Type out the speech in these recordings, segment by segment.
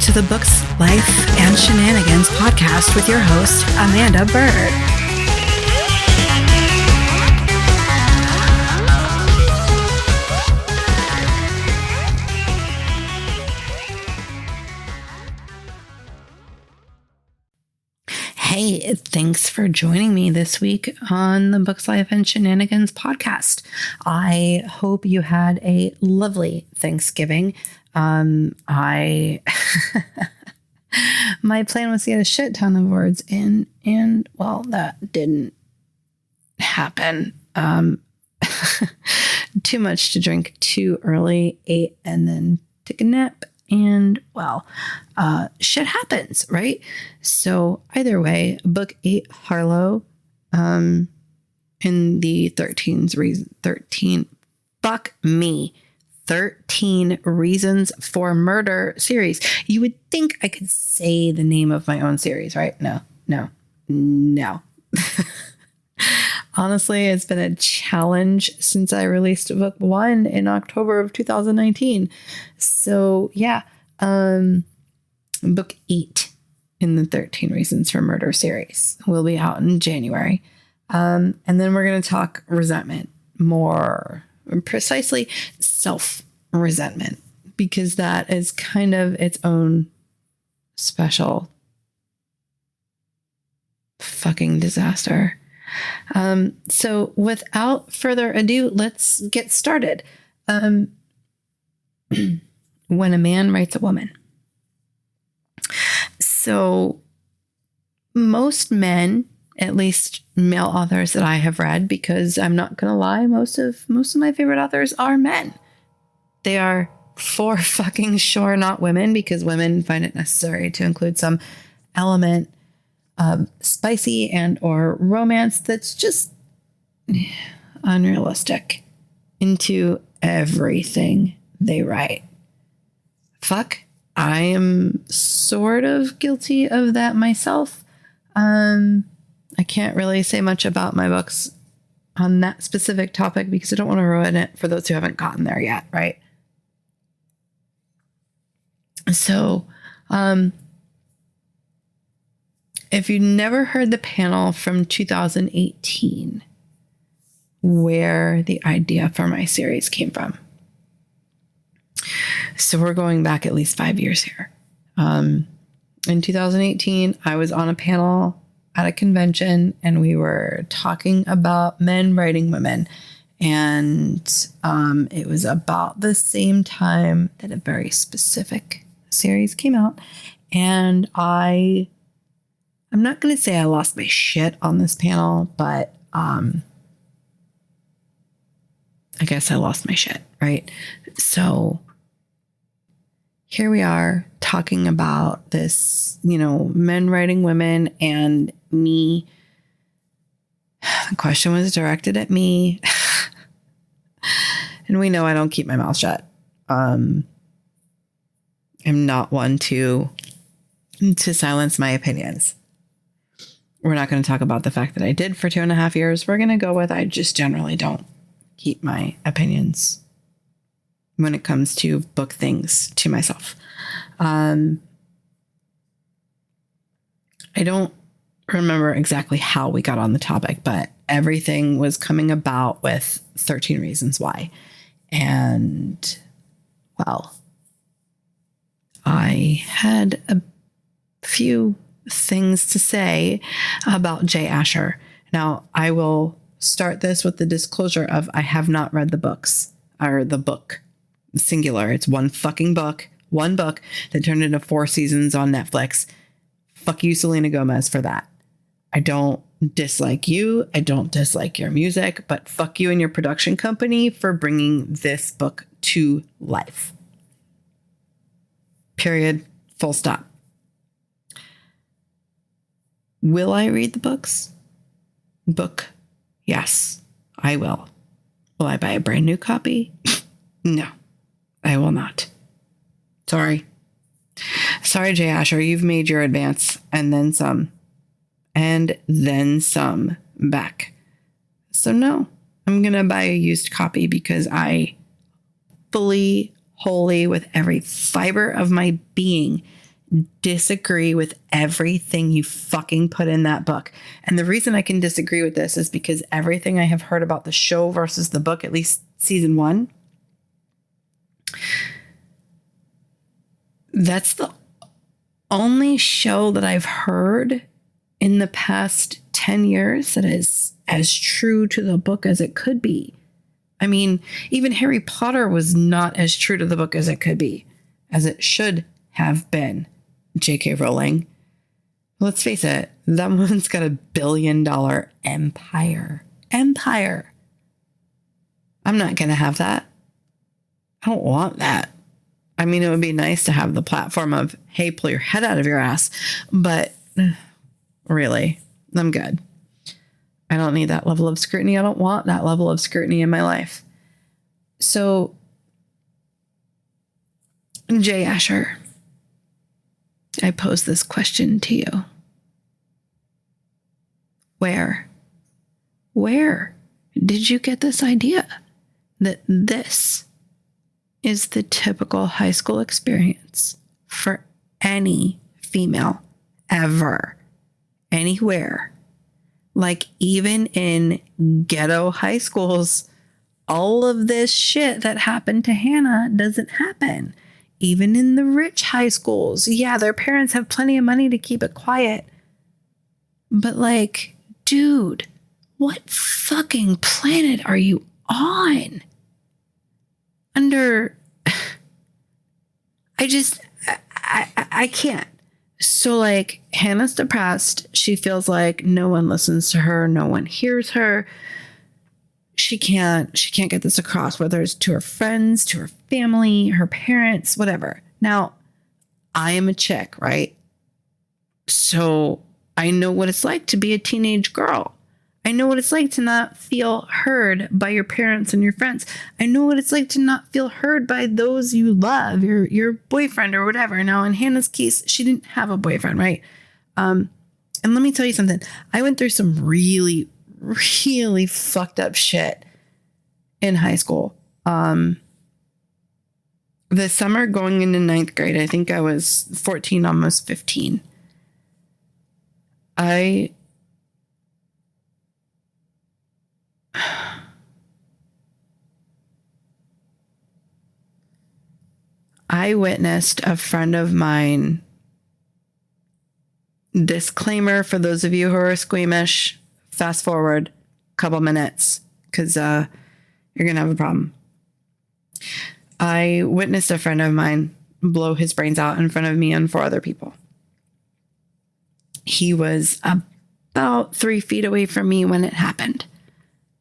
to the Books, Life, and Shenanigans podcast with your host, Amanda Bird. Hey, thanks for joining me this week on the Books, Life, and Shenanigans podcast. I hope you had a lovely Thanksgiving. My plan was to get a shit ton of words in, and well, that didn't happen. Too much to drink too early, ate, and then took a nap. And well, shit happens, right? So either way, book 8, Harlow, in the 13 Reasons for Murder series. You would think I could say the name of my own series, right? No. Honestly, it's been a challenge since I released book 1 in October of 2019. So yeah, book 8 in the 13 Reasons for Murder series will be out in January. And then we're going to talk resentment, more precisely self-resentment, because that is kind of its own special fucking disaster. So without further ado, let's get started. When a man writes a woman. So most men, at least male authors that I have read, because I'm not going to lie, most of my favorite authors are men. They are for fucking sure not women, because women find it necessary to include some element of spicy and or romance that's just unrealistic into everything they write. Fuck, I am sort of guilty of that myself. I can't really say much about my books on that specific topic because I don't want to ruin it for those who haven't gotten there yet, right? So, if you never heard the panel from 2018, where the idea for my series came from. So we're going back at least 5 years here. In 2018, I was on a panel at a convention and we were talking about men writing women. And it was about the same time that a very specific series came out. And I'm not going to say I lost my shit on this panel, but I guess I lost my shit, right? So here we are talking about this, men writing women and me. The question was directed at me. And we know I don't keep my mouth shut. I'm not one to silence my opinions. We're not going to talk about the fact that I did for 2.5 years. We're going to go with I just generally don't keep my opinions when it comes to book things to myself. I don't remember exactly how we got on the topic, but everything was coming about with 13 Reasons Why. And, well, I had a few things to say about Jay Asher. Now, I will start this with the disclosure of I have not read the books, or the book, singular. It's one fucking book, one book that turned into 4 seasons on Netflix. Fuck you, Selena Gomez, for that. I don't dislike you. I don't dislike your music, but fuck you and your production company for bringing this book to life. Period. Full stop. Will I read the books? Book? Yes, I will. Will I buy a brand new copy? No, I will not. Sorry. Sorry, Jay Asher, you've made your advance and then some. And then some back. So no, I'm going to buy a used copy because I fully, wholly, with every fiber of my being, disagree with everything you fucking put in that book. And the reason I can disagree with this is because everything I have heard about the show versus the book, at least season 1, that's the only show that I've heard in the past 10 years that is as true to the book as it could be. I mean, even Harry Potter was not as true to the book as it could be, as it should have been. J.K. Rowling. Let's face it, that woman's got $1 billion empire. Empire. I'm not going to have that. I don't want that. I mean, it would be nice to have the platform of, hey, pull your head out of your ass. But really, I'm good. I don't need that level of scrutiny. I don't want that level of scrutiny in my life. So, Jay Asher, I pose this question to you. Where did you get this idea that this is the typical high school experience for any female ever, anywhere? Like, even in ghetto high schools, all of this shit that happened to Hannah doesn't happen. Even in the rich high schools, yeah, their parents have plenty of money to keep it quiet. But like, dude, what fucking planet are you on? I can't. So like, Hannah's depressed. She feels like no one listens to her. No one hears her. She can't get this across, whether it's to her friends, to her family, her parents, whatever. Now, I am a chick, right? So I know what it's like to be a teenage girl. I know what it's like to not feel heard by your parents and your friends. I know what it's like to not feel heard by those you love, your boyfriend or whatever. Now, in Hannah's case, she didn't have a boyfriend, right? And let me tell you something. I went through some really, really fucked up shit in high school. The summer going into 9th grade, I think I was 14, almost 15. I witnessed a friend of mine. Disclaimer for those of you who are squeamish, fast forward a couple minutes because you're going to have a problem. I witnessed a friend of mine blow his brains out in front of me and 4 other people. He was about 3 feet away from me when it happened.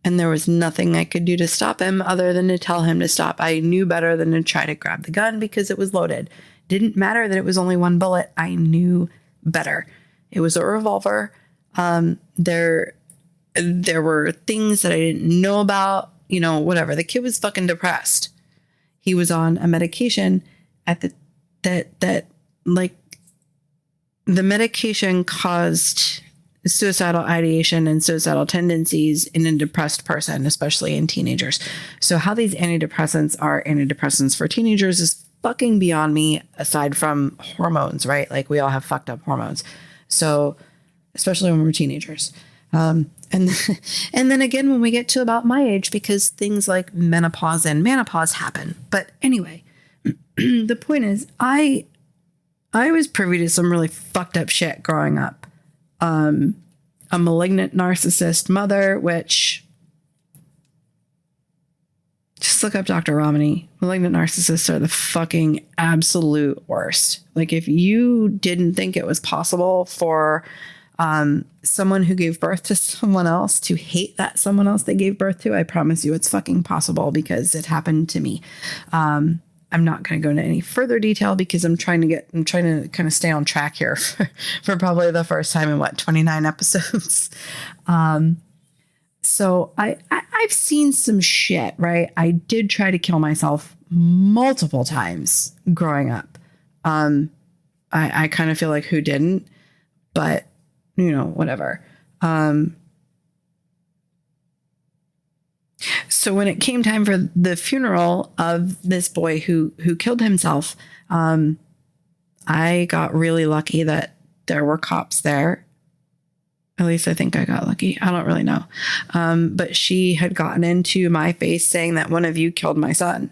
And there was nothing I could do to stop him other than to tell him to stop. I knew better than to try to grab the gun because it was loaded. Didn't matter that it was only 1 bullet. I knew better. It was a revolver. There were things that I didn't know about, whatever. The kid was fucking depressed. He was on a medication that the medication caused suicidal ideation and suicidal tendencies in a depressed person, especially in teenagers. So how these antidepressants are antidepressants for teenagers is fucking beyond me, aside from hormones, right? Like, we all have fucked up hormones. So especially when we're teenagers. And then again, when we get to about my age, because things like menopause and menopause happen. But anyway, the point is, I was privy to some really fucked up shit growing up. A malignant narcissist mother, which, just look up Dr. Romney. Malignant narcissists are the fucking absolute worst. Like, if you didn't think it was possible for someone who gave birth to someone else to hate that someone else they gave birth to, I promise you it's fucking possible, because it happened to me. I'm not going to go into any further detail because I'm trying to kind of stay on track here for probably the first time in 29 episodes. So I've seen some shit, right? I did try to kill myself multiple times growing up. I kind of feel like, who didn't? But, whatever. So when it came time for the funeral of this boy who killed himself, I I got really lucky that there were cops there. At least I think I got lucky. I don't really know. But she had gotten into my face saying that one of you killed my son.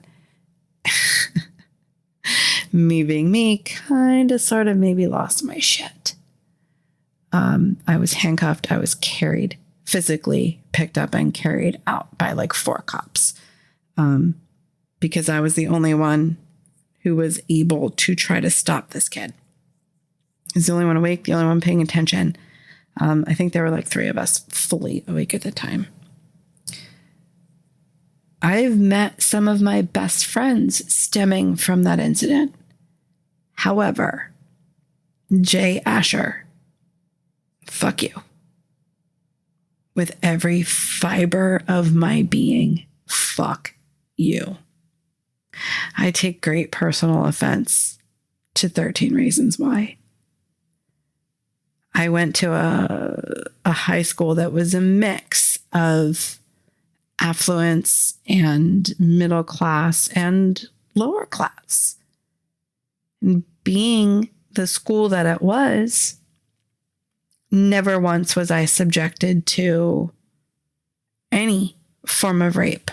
Me being me, kind of, sort of, maybe lost my shit. I was handcuffed. I was carried, physically picked up and carried out by like 4 cops. Because I was the only one who was able to try to stop this kid. He was the only one awake, the only one paying attention. I think there were like 3 of us fully awake at the time. I've met some of my best friends stemming from that incident. However, Jay Asher, fuck you. With every fiber of my being, fuck you. I take great personal offense to 13 Reasons Why. I went to a high school that was a mix of affluence and middle class and lower class. And being the school that it was, never once was I subjected to any form of rape.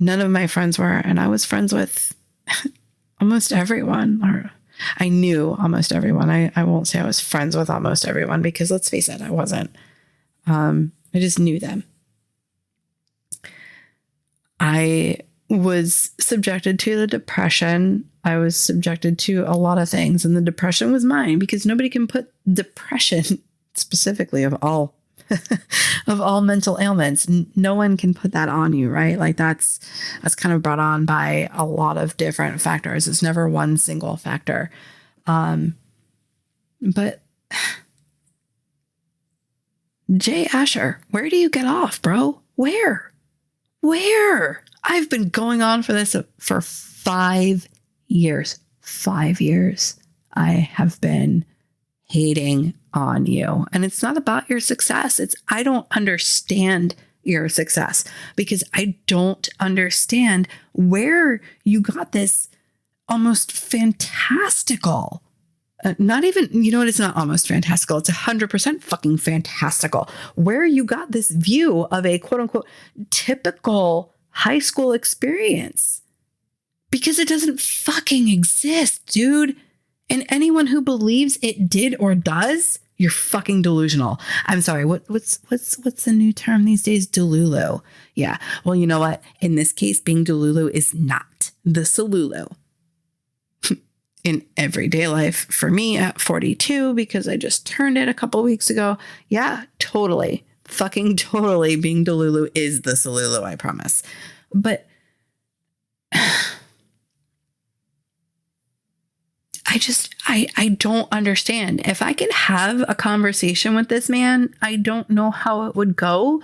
None of my friends were, and I was friends with almost everyone, or I knew almost everyone. I won't say I was friends with almost everyone because let's face it, I wasn't. I just knew them. I was subjected to the depression. I was subjected to a lot of things, and the depression was mine because nobody can put depression specifically of all of all mental ailments. No one can put that on you, right? Like that's kind of brought on by a lot of different factors. It's never one single factor. But Jay Asher, where do you get off, bro? Where? I've been going on for this for 5 years. 5 years. I have been hating on you. And it's not about your success. It's I don't understand your success because I don't understand where you got this almost fantastical. Not even, you know what? It's not almost fantastical. It's 100% fucking fantastical. Where you got this view of a quote unquote typical high school experience. Because it doesn't fucking exist, dude. And anyone who believes it did or does, you're fucking delusional. I'm sorry. What's the new term these days? Delulu. Yeah. Well, you know what? In this case, being delulu is not the solulu. In everyday life for me at 42, because I just turned it a couple weeks ago. Yeah, totally. Fucking totally being delulu is the solulu, I promise. But I don't understand. If I could have a conversation with this man, I don't know how it would go,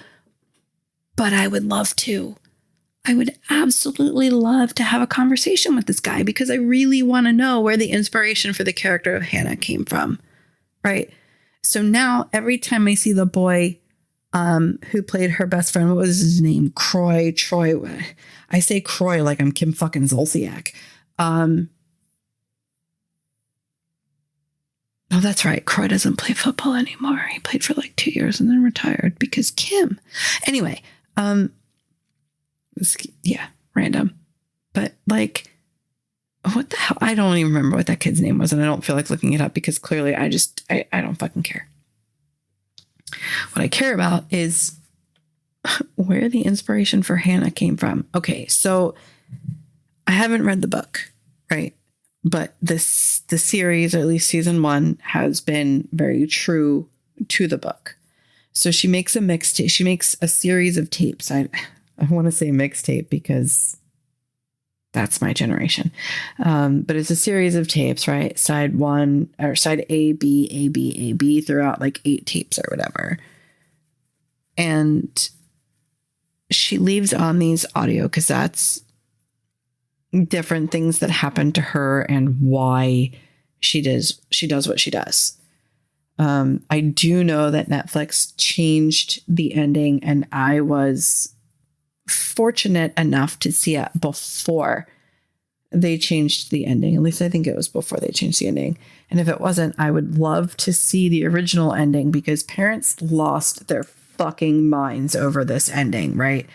but I would love to. I would absolutely love to have a conversation with this guy because I really want to know where the inspiration for the character of Hannah came from. Right. So now every time I see the boy who played her best friend, what was his name? Troy. I say Croy like I'm Kim fucking Zolciak. Oh, that's right. Croy doesn't play football anymore. He played for like 2 years and then retired because Kim. Anyway, yeah, random. But like, what the hell? I don't even remember what that kid's name was, and I don't feel like looking it up because clearly I don't fucking care. What I care about is where the inspiration for Hannah came from. Okay, so I haven't read the book, right? But the series, or at least season 1, has been very true to the book. So she makes a mixtape. She makes a series of tapes. I want to say mixtape because that's my generation. But it's a series of tapes, right? Side 1 or side A, B, A, B, A, B throughout like 8 tapes or whatever. And she leaves on these audio cassettes different things that happened to her and why she does what she does. I do know that Netflix changed the ending, and I was fortunate enough to see it before they changed the ending. At least I think it was before they changed the ending. And if it wasn't, I would love to see the original ending, because parents lost their fucking minds over this ending, right?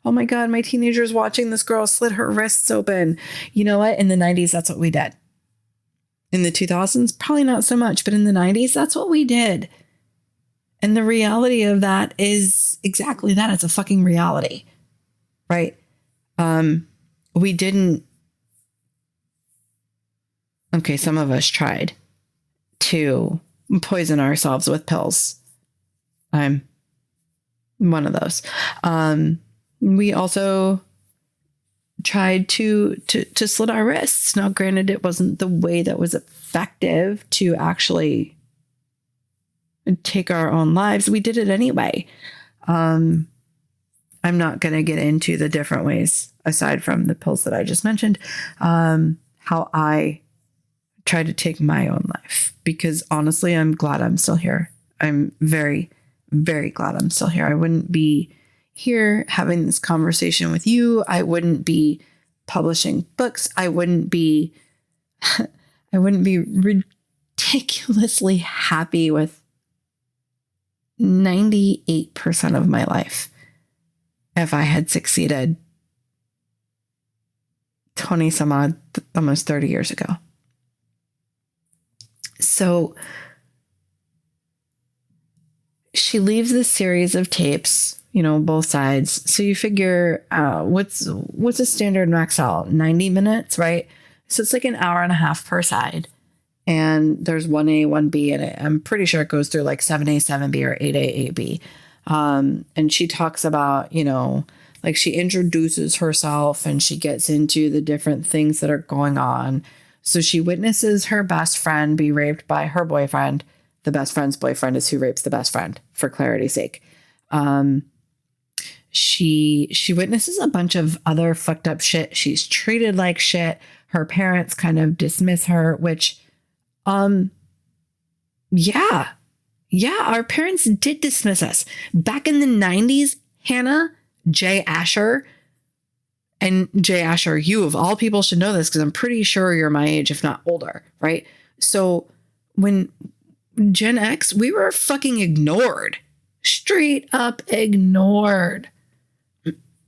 Oh my God, my teenager's watching this girl slit her wrists open. You know what? In the 90s, that's what we did. In the 2000s, probably not so much, but in the 90s, that's what we did. And the reality of that is exactly that. It's a fucking reality, right? We didn't. Okay, some of us tried to poison ourselves with pills. I'm one of those. We also tried to slit our wrists. Now, granted, it wasn't the way that was effective to actually take our own lives. We did it anyway. I'm not going to get into the different ways, aside from the pills that I just mentioned, how I tried to take my own life, because honestly, I'm glad I'm still here. I'm very, very glad I'm still here. I wouldn't be here having this conversation with you. I wouldn't be publishing books. I wouldn't be ridiculously happy with 98% of my life if I had succeeded 20 some odd, almost 30 years ago. So she leaves this series of tapes, both sides. So you figure, what's a standard max out? 90 minutes, right? So it's like an hour and a half per side. And there's 1A, 1B in it. I'm pretty sure it goes through like 7A, 7B, or 8A, 8B. And she talks about, like she introduces herself and she gets into the different things that are going on. So she witnesses her best friend be raped by her boyfriend. The best friend's boyfriend is who rapes the best friend, for clarity's sake. She witnesses a bunch of other fucked up shit. She's treated like shit. Her parents kind of dismiss her, which, yeah, our parents did dismiss us. Back in the 90s, Hannah, Jay Asher, and Jay Asher, you of all people should know this because I'm pretty sure you're my age, if not older, right? So when Gen X, we were fucking ignored, straight up ignored.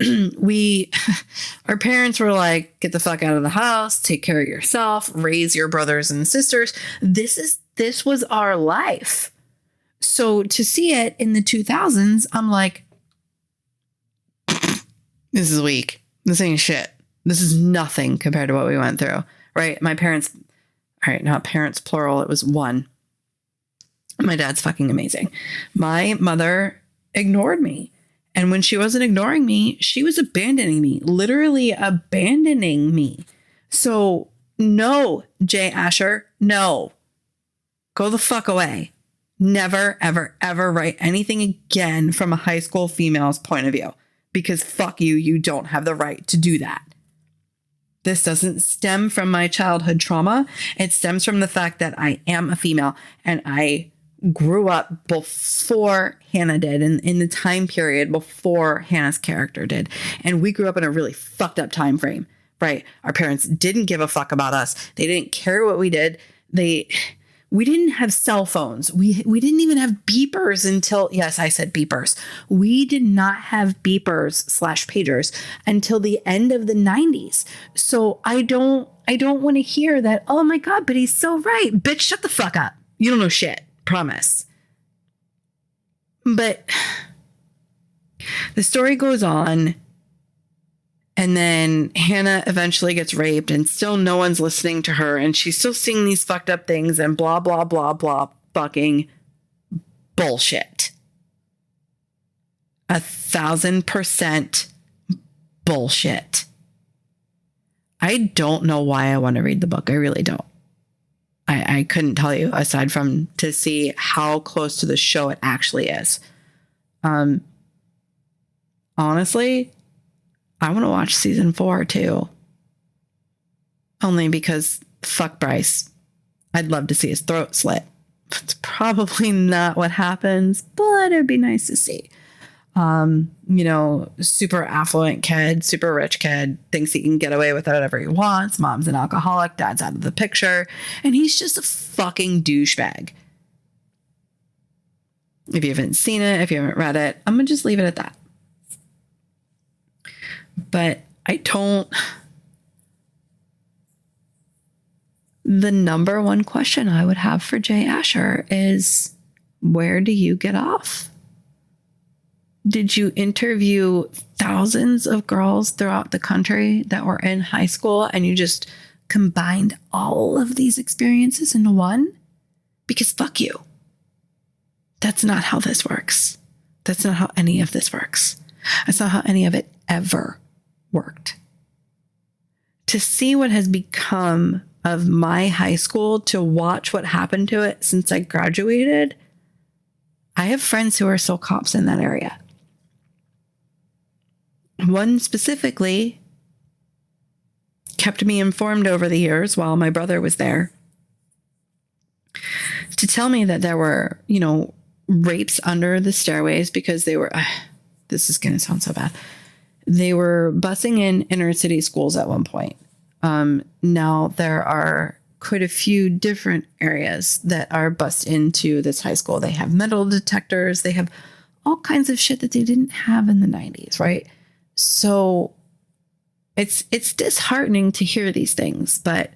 Our parents were like, get the fuck out of the house, take care of yourself, raise your brothers and sisters. This was our life. So to see it in the 2000s, I'm like, this is weak. This ain't shit. This is nothing compared to what we went through, right? My parents, all right, not parents, plural. It was one. My dad's fucking amazing. My mother ignored me. And when she wasn't ignoring me, she was abandoning me, literally abandoning me. So no, Jay Asher, no. Go the fuck away. Never, ever, ever write anything again from a high school female's point of view. Because fuck you, you don't have the right to do that. This doesn't stem from my childhood trauma. It stems from the fact that I am a female and I grew up before Hannah did, in the time period before Hannah's character did. And we grew up in a really fucked up time frame, right? Our parents didn't give a fuck about us. They didn't care what we did. We didn't have cell phones. We didn't even have beepers until, yes, I said beepers. We did not have beepers / pagers until the end of the 90s. So I don't want to hear that, oh my God, but he's so right. Bitch, shut the fuck up. You don't know shit. Promise. But the story goes on. And then Hannah eventually gets raped and still no one's listening to her. And she's still seeing these fucked up things and blah, blah, blah, blah, fucking bullshit. 1,000% bullshit. I don't know why I want to read the book. I really don't. I couldn't tell you, aside from to see how close to the show it actually is. Honestly, I want to watch season 4 too. Only because fuck Bryce. I'd love to see his throat slit. It's probably not what happens, but it'd be nice to see. super affluent kid, super rich kid, thinks he can get away with whatever he wants. Mom's an alcoholic, dad's out of the picture, and he's just a fucking douchebag. If you haven't seen it, if you haven't read it, I'm going to just leave it at that. But the number one question I would have for Jay Asher is, where do you get off? Did you interview thousands of girls throughout the country that were in high school and you just combined all of these experiences into one? Because fuck you. That's not how this works. That's not how any of this works. That's not how any of it ever worked. To see what has become of my high school, to watch what happened to it since I graduated, I have friends who are still cops in that area. One specifically kept me informed over the years while my brother was there to tell me that there were, rapes under the stairways because they were, this is going to sound so bad. They were busing in inner city schools at one point. Now there are quite a few different areas that are bussed into this high school. They have metal detectors. They have all kinds of shit that they didn't have in the 90s, right? So it's disheartening to hear these things. But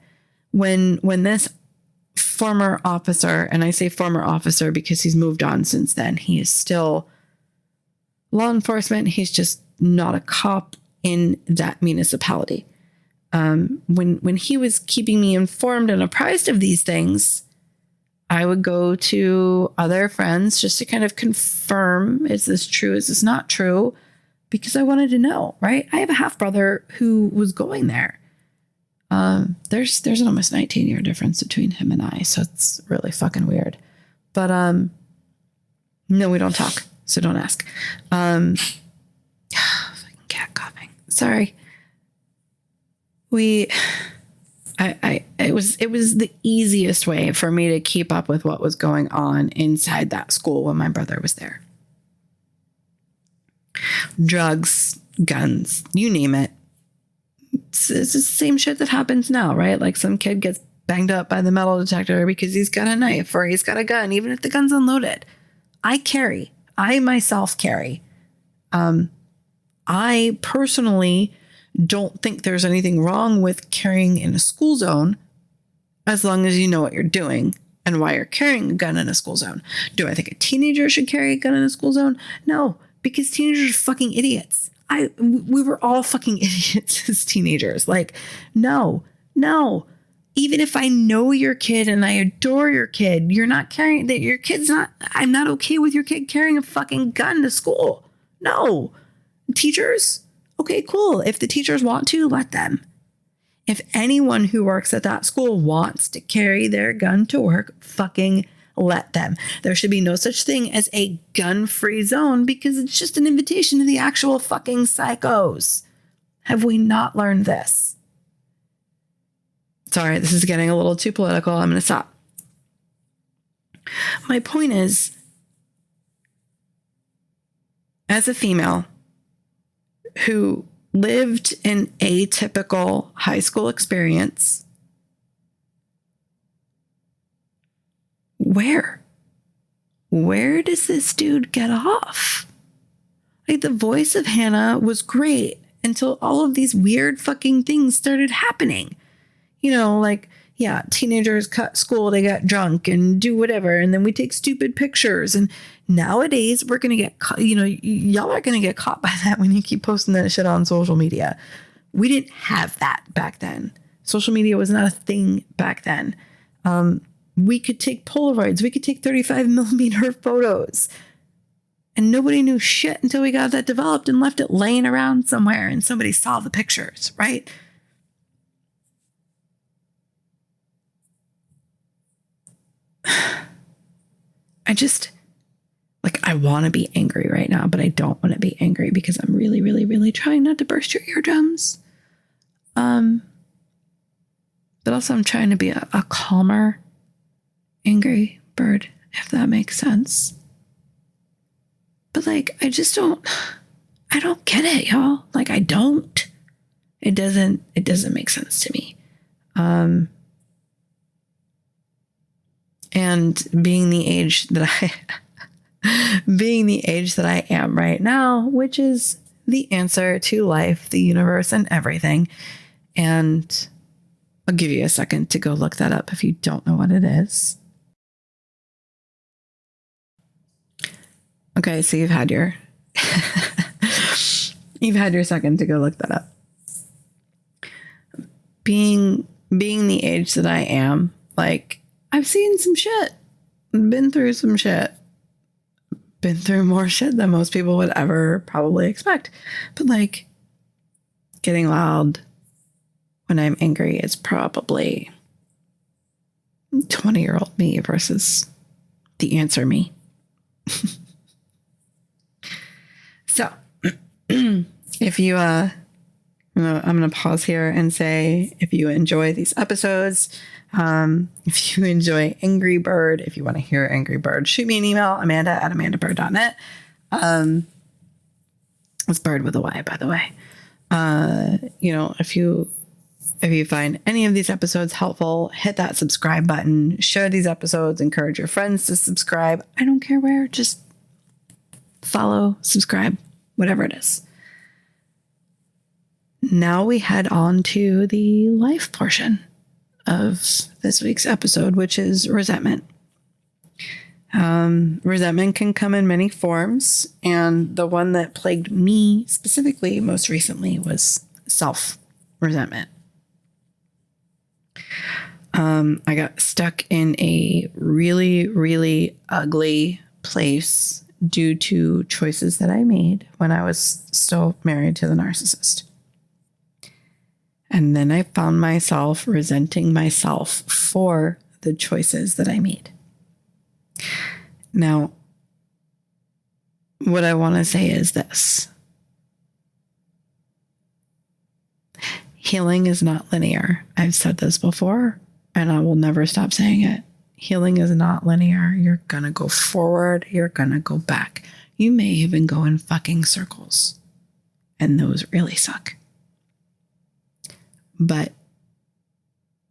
when this former officer, and I say former officer because he's moved on since then, he is still law enforcement. He's just not a cop in that municipality. When he was keeping me informed and apprised of these things, I would go to other friends just to kind of confirm, is this true? Is this not true? Because I wanted to know, right? I have a half brother who was going there. There's an almost 19-year difference between him and I, so it's really fucking weird. But no, we don't talk, so don't ask. Fucking cat coughing. Sorry. It was the easiest way for me to keep up with what was going on inside that school when my brother was there. Drugs, guns, you name it. It's the same shit that happens now, right? Like some kid gets banged up by the metal detector because he's got a knife or he's got a gun, even if the gun's unloaded. I myself carry. I personally don't think there's anything wrong with carrying in a school zone as long as you know what you're doing and why you're carrying a gun in a school zone. Do I think a teenager should carry a gun in a school zone? No, because teenagers are fucking idiots. We were all fucking idiots as teenagers. Like, no. Even if I know your kid and I adore your kid, you're not carrying that. Your kid's not, I'm not okay with your kid carrying a fucking gun to school. No. Teachers, okay, cool. If the teachers want to, let them. If anyone who works at that school wants to carry their gun to work, fucking let them. There should be no such thing as a gun-free zone because it's just an invitation to the actual fucking psychos. Have we not learned this? Sorry, this is getting a little too political. I'm going to stop. My point is, as a female who lived an atypical high school experience, where does this dude get off? Like, the voice of Hannah was great until all of these weird fucking things started happening. Yeah, teenagers cut school, they got drunk and do whatever, and then we take stupid pictures. And nowadays we're gonna get caught, y'all are gonna get caught by that when you keep posting that shit on social media. We didn't have that back then. Social media was not a thing back then. We could take Polaroids, we could take 35 millimeter photos, and nobody knew shit until we got that developed and left it laying around somewhere and somebody saw the pictures, right? I want to be angry right now, but I don't want to be angry because I'm really, really, really trying not to burst your eardrums. But also I'm trying to be a calmer, angry bird, if that makes sense. But like, I don't get it, y'all. Like, I don't. It doesn't make sense to me. And being the age that I am right now, which is the answer to life, the universe, and everything. And I'll give you a second to go look that up if you don't know what it is. Okay, so you've had your second to go look that up. Being the age that I am, like, I've seen some shit, been through some shit, been through more shit than most people would ever probably expect. But like, getting loud when I'm angry is probably 20-year-old me versus the answer me. So if you, I'm going to pause here and say, if you enjoy these episodes, if you enjoy Angry Bird, if you want to hear Angry Bird, shoot me an email, amanda@amandabird.net. It's Bird with a Y, by the way. If you find any of these episodes helpful, hit that subscribe button, share these episodes, encourage your friends to subscribe. I don't care where, just follow, subscribe, whatever it is. Now we head on to the life portion of this week's episode, which is resentment. Resentment can come in many forms, and the one that plagued me specifically most recently was self-resentment. I got stuck in a really, really ugly place due to choices that I made when I was still married to the narcissist. And then I found myself resenting myself for the choices that I made. Now, what I want to say is this. Healing is not linear. I've said this before, and I will never stop saying it. Healing is not linear. You're going to go forward. You're going to go back. You may even go in fucking circles. And those really suck. But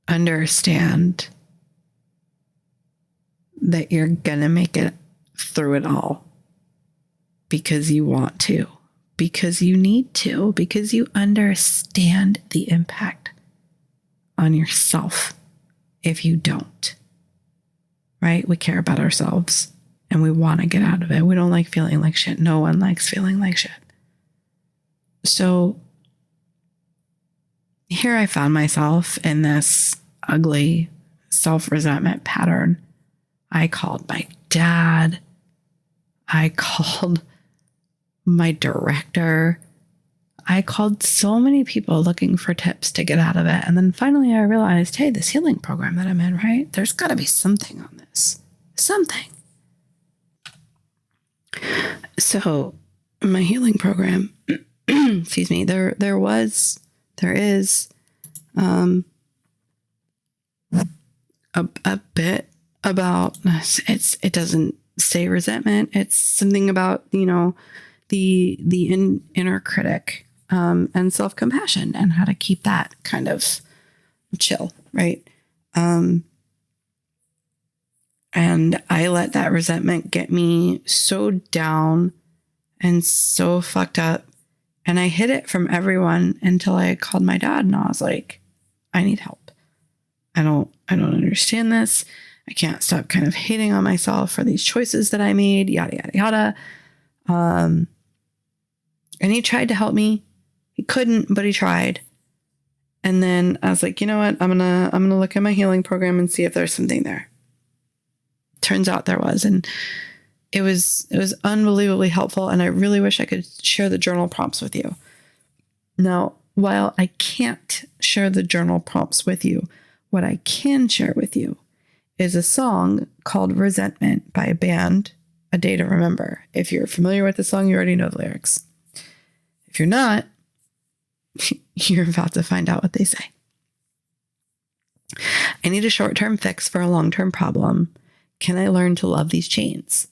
understand that you're going to make it through it all because you want to, because you need to, because you understand the impact on yourself if you don't. Right? We care about ourselves and we want to get out of it. We don't like feeling like shit. No one likes feeling like shit. So here I found myself in this ugly self-resentment pattern. I called my dad. I called my director. I called so many people looking for tips to get out of it. And then finally I realized, hey, this healing program that I'm in, right? There's got to be something on this. Something. So my healing program, excuse me, there is a bit about it doesn't say resentment. It's something about, the inner critic, and self-compassion and how to keep that kind of chill. Right. And I let that resentment get me so down and so fucked up. And I hid it from everyone until I called my dad and I was like, I need help. I don't understand this. I can't stop kind of hating on myself for these choices that I made, yada, yada, yada. And he tried to help me. He couldn't, but he tried. And then I was like, you know what? I'm going to look at my healing program and see if there's something there. Turns out there was, and it was unbelievably helpful. And I really wish I could share the journal prompts with you. Now, while I can't share the journal prompts with you, what I can share with you is a song called Resentment by a band, A Day to Remember. If you're familiar with the song, you already know the lyrics. If you're not, you're about to find out what they say. I need a short-term fix for a long-term problem. Can I learn to love these chains?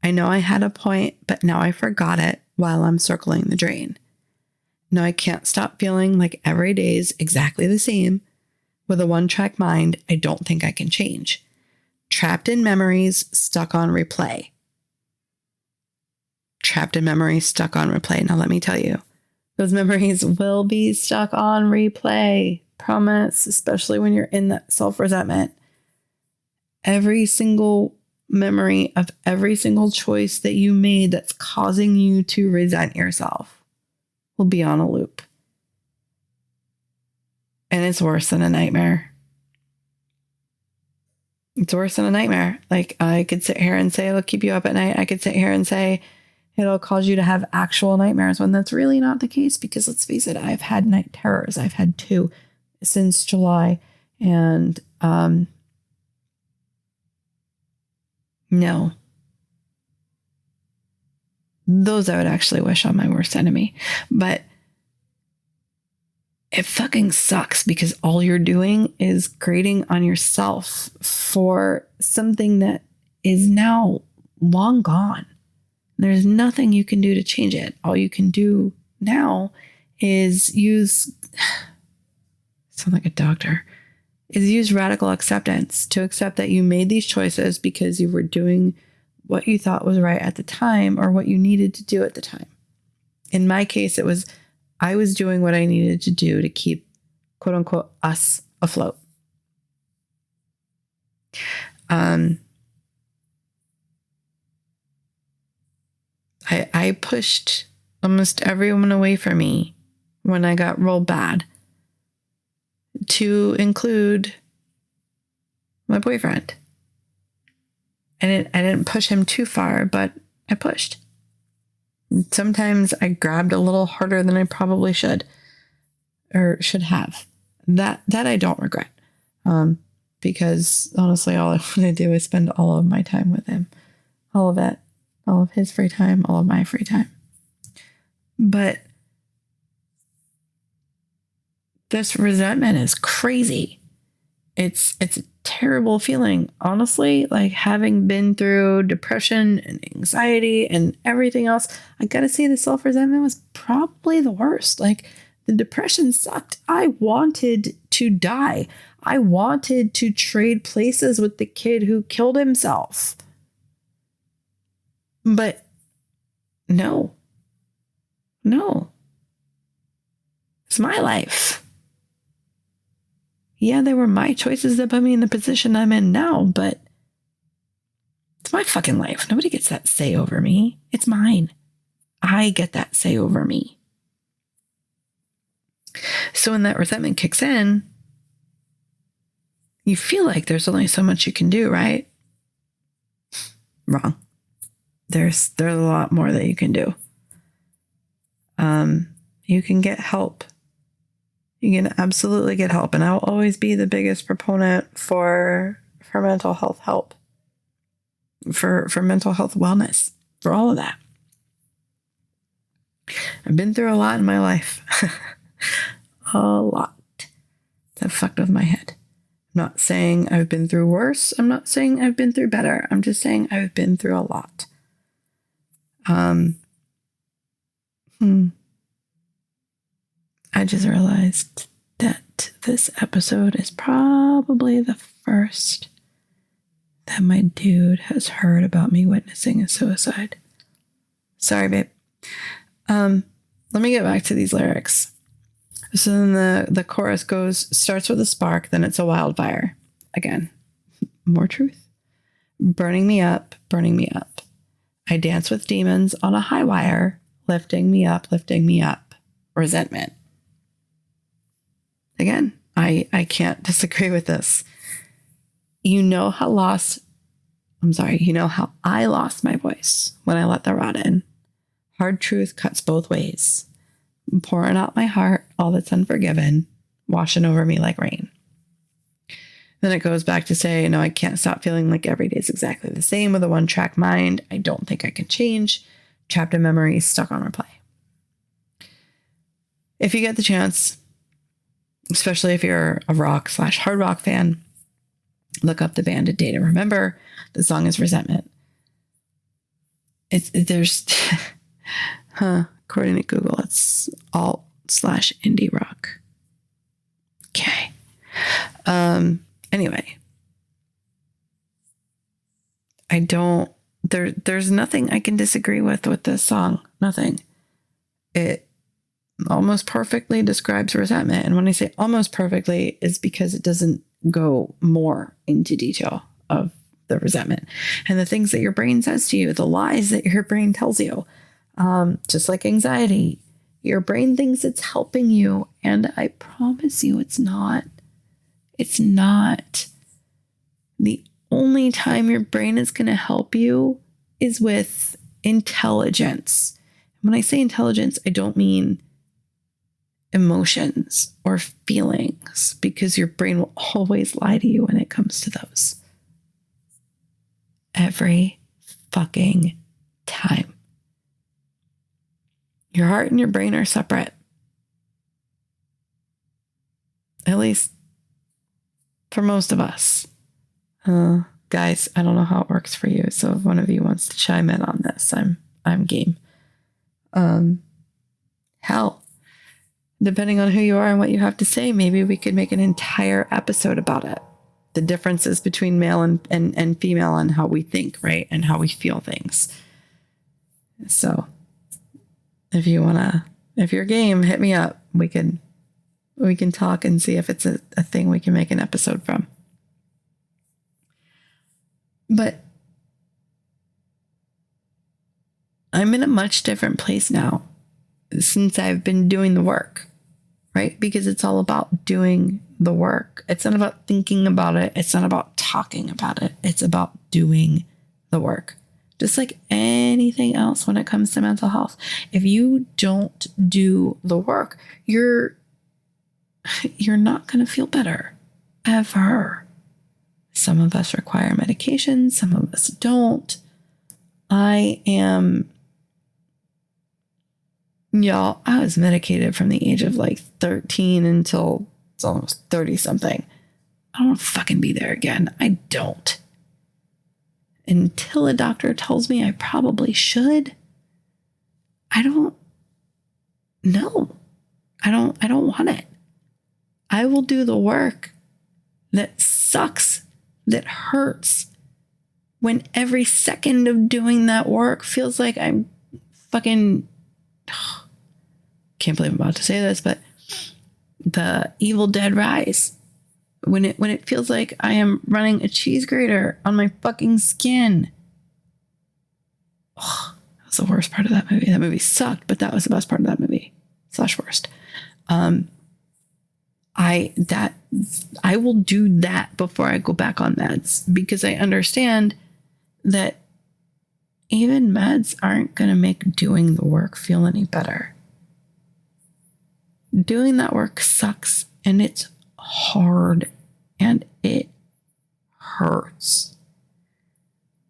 I know I had a point, but now I forgot it while I'm circling the drain. No, I can't stop feeling like every day is exactly the same. With a one-track mind, I don't think I can change. Trapped in memories, stuck on replay. Trapped in memories, stuck on replay. Now let me tell you, those memories will be stuck on replay. Promise, especially when you're in that self-resentment. Every single memory of every single choice that you made that's causing you to resent yourself will be on a loop. And it's worse than a nightmare. It's worse than a nightmare. Like, I could sit here and say it'll keep you up at night. I could sit here and say it'll cause you to have actual nightmares, when that's really not the case. Because let's face it, I've had night terrors. I've had 2 since July. And no. Those I would actually wish on my worst enemy. But it fucking sucks, because all you're doing is grading on yourself for something that is now long gone. There's nothing you can do to change it. All you can do now is sound like a doctor, is use radical acceptance to accept that you made these choices because you were doing what you thought was right at the time, or what you needed to do at the time. In my case, it was, I was doing what I needed to do to keep, quote unquote, us afloat. I pushed almost everyone away from me when I got real bad, to include my boyfriend. I didn't push him too far, but I pushed. Sometimes I grabbed a little harder than I probably should, or should have. That I don't regret. Because honestly, all I want to do is spend all of my time with him. All of it. All of his free time, all of my free time. But this resentment is crazy. It's a terrible feeling. Honestly, like, having been through depression and anxiety and everything else, I gotta say the self-resentment was probably the worst. Like, the depression sucked. I wanted to die. I wanted to trade places with the kid who killed himself. But no. It's my life. Yeah, they were my choices that put me in the position I'm in now, but it's my fucking life. Nobody gets that say over me. It's mine. I get that say over me. So when that resentment kicks in, you feel like there's only so much you can do, right? Wrong. There's a lot more that you can do. You can get help. You can absolutely get help. And I'll always be the biggest proponent for mental health help, for mental health wellness, for all of that. I've been through a lot in my life. A lot. That fucked with my head. I'm not saying I've been through worse. I'm not saying I've been through better. I'm just saying I've been through a lot. I just realized that this episode is probably the first that my dude has heard about me witnessing a suicide. Sorry, babe. Let me get back to these lyrics. So then the chorus starts with a spark, then it's a wildfire. Again, more truth. Burning me up, burning me up. I dance with demons on a high wire, lifting me up, lifting me up. Resentment. Again, I can't disagree with this. You know how I lost my voice when I let the rot in. Hard truth cuts both ways. I'm pouring out my heart, all that's unforgiven, washing over me like rain. Then it goes back to say, no, I can't stop feeling like every day is exactly the same with a one-track mind. I don't think I can change. Trapped in memories, stuck on replay. If you get the chance, especially if you're a rock/hard rock fan, look up the band A Day to Remember. The song is Resentment. there's, according to Google, it's alt/indie rock. Okay. Anyway, there's nothing I can disagree with this song. Nothing. It almost perfectly describes resentment. And when I say almost perfectly, is because it doesn't go more into detail of the resentment and the things that your brain says to you, the lies that your brain tells you. Just like anxiety, your brain thinks it's helping you. And I promise you, it's not. It's not. The only time your brain is going to help you is with intelligence. When I say intelligence, I don't mean emotions or feelings, because your brain will always lie to you when it comes to those. Every fucking time. Your heart and your brain are separate. At least for most of us. Guys, I don't know how it works for you. So if one of you wants to chime in on this, I'm game. Hell, depending on who you are and what you have to say, maybe we could make an entire episode about it. The differences between male and female and how we think, right? And how we feel things. So if you're game, hit me up. We can talk and see if it's a thing we can make an episode from. But I'm in a much different place now since I've been doing the work, right? Because it's all about doing the work. It's not about thinking about it. It's not about talking about it. It's about doing the work. Just like anything else when it comes to mental health. If you don't do the work, you're not going to feel better ever. Some of us require medication. Some of us don't. Y'all, I was medicated from the age of like 13 until it's almost 30 something. I don't want to fucking be there again. I don't. Until a doctor tells me I probably should, I don't know. I don't want it. I will do the work that sucks, that hurts, when every second of doing that work feels like I'm fucking, can't believe I'm about to say this, but the Evil Dead Rise. When it feels like I am running a cheese grater on my fucking skin. Oh, that was the worst part of that movie. That movie sucked, but that was the best part of that movie. / worst. I will do that before I go back on meds, because I understand that even meds aren't going to make doing the work feel any better. Doing that work sucks, and it's hard, and it hurts.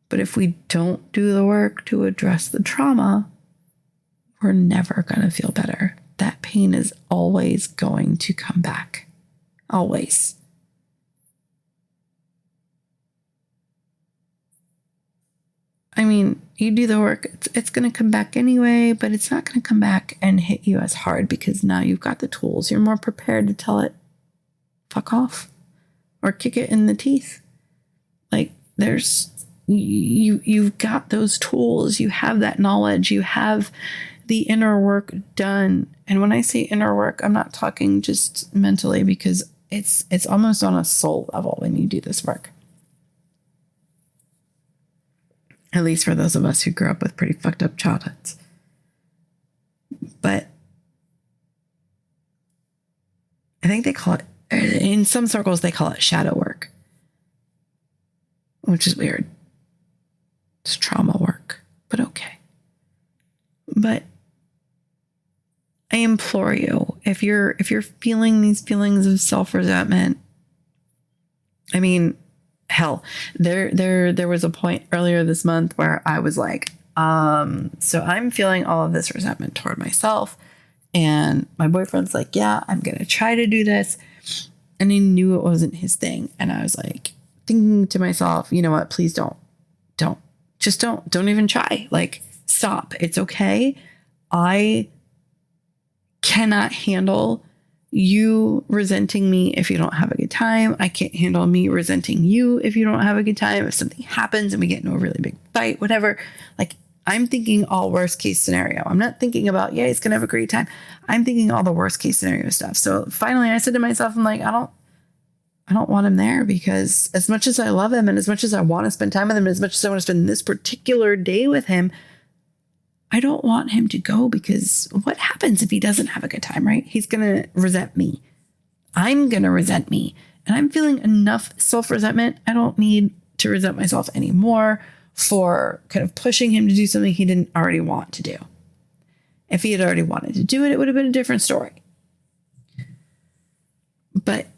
But if we don't do the work to address the trauma, we're never going to feel better. That pain is always going to come back. Always. I mean, you do the work, it's going to come back anyway, but it's not going to come back and hit you as hard because now you've got the tools. You're more prepared to tell it, fuck off, or kick it in the teeth. Like, you've got those tools. You have that knowledge. You have the inner work done. And when I say inner work, I'm not talking just mentally, because it's almost on a soul level when you do this work. At least for those of us who grew up with pretty fucked up childhoods. But I think they call it, in some circles, they call it shadow work, which is weird. It's trauma work, but okay. But I implore you, if you're feeling these feelings of self-resentment, I mean, hell, there was a point earlier this month where I was like, so I'm feeling all of this resentment toward myself, and my boyfriend's like, yeah, I'm going to try to do this. And he knew it wasn't his thing. And I was like thinking to myself, you know what, please don't even try. Like, stop. It's okay. I cannot handle you resenting me if you don't have a good time. I can't handle me resenting you if you don't have a good time. If something happens and we get into a really big fight, whatever, like I'm thinking all worst case scenario. I'm not thinking about, yeah, he's going to have a great time. I'm thinking all the worst case scenario stuff. So finally I said to myself, I'm like, I don't want him there, because as much as I love him and as much as I want to spend time with him, as much as I want to spend this particular day with him, I don't want him to go, because what happens if he doesn't have a good time, right? He's going to resent me. I'm going to resent me. And I'm feeling enough self-resentment. I don't need to resent myself anymore for kind of pushing him to do something he didn't already want to do. If he had already wanted to do it, it would have been a different story. But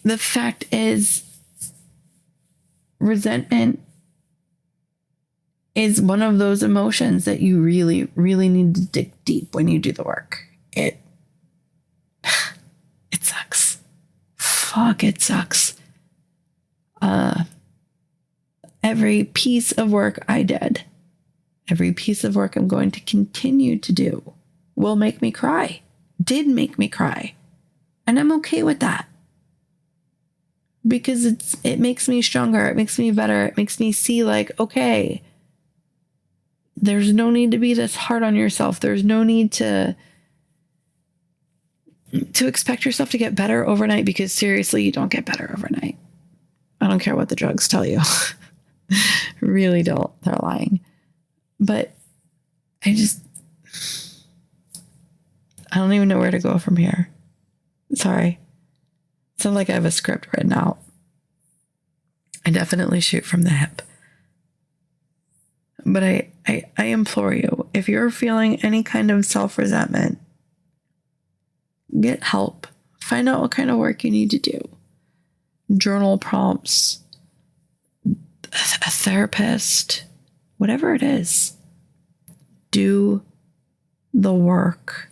the fact is, resentment is one of those emotions that you really, really need to dig deep when you do the work. It sucks. Fuck, it sucks. Every piece of work I did, every piece of work I'm going to continue to do will make me cry, did make me cry. And I'm okay with that. Because it makes me stronger. It makes me better. It makes me see like, okay, there's no need to be this hard on yourself. There's no need to expect yourself to get better overnight, because seriously, you don't get better overnight. I don't care what the drugs tell you. Really don't. They're lying. But I don't even know where to go from here. Sorry. Sounds like I have a script written out. I definitely shoot from the hip. But I implore you, if you're feeling any kind of self-resentment, get help. Find out what kind of work you need to do. Journal prompts, a therapist, whatever it is. Do the work.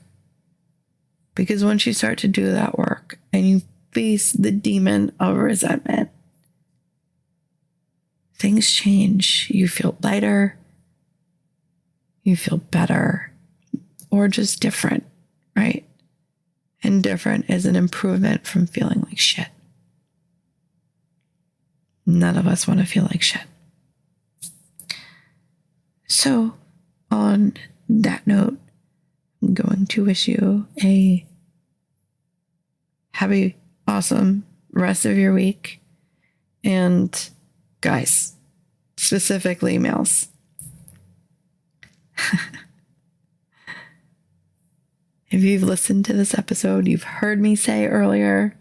Because once you start to do that work and you face the demon of resentment, things change. You feel lighter. You feel better, or just different, right? And different is an improvement from feeling like shit. None of us want to feel like shit. So, on that note, I'm going to wish you a happy, awesome rest of your week. And guys, specifically males, if you've listened to this episode, you've heard me say earlier,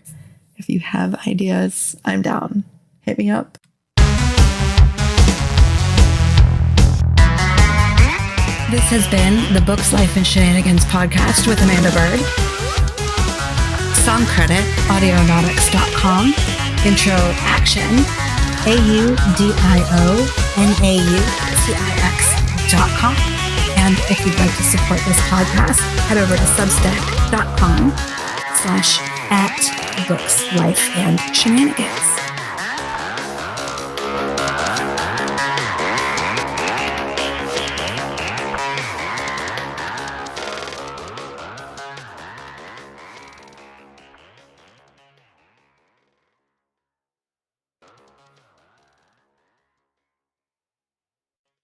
if you have ideas, I'm down. Hit me up. This has been the Books, Life, and Shenanigans podcast with Amanda Bird. Song credit, audionautics.com. Intro action, AUDIONAUTIX.com. And if you'd like to support this podcast, head over to substack.com/@Books, Life, and Shenanigans.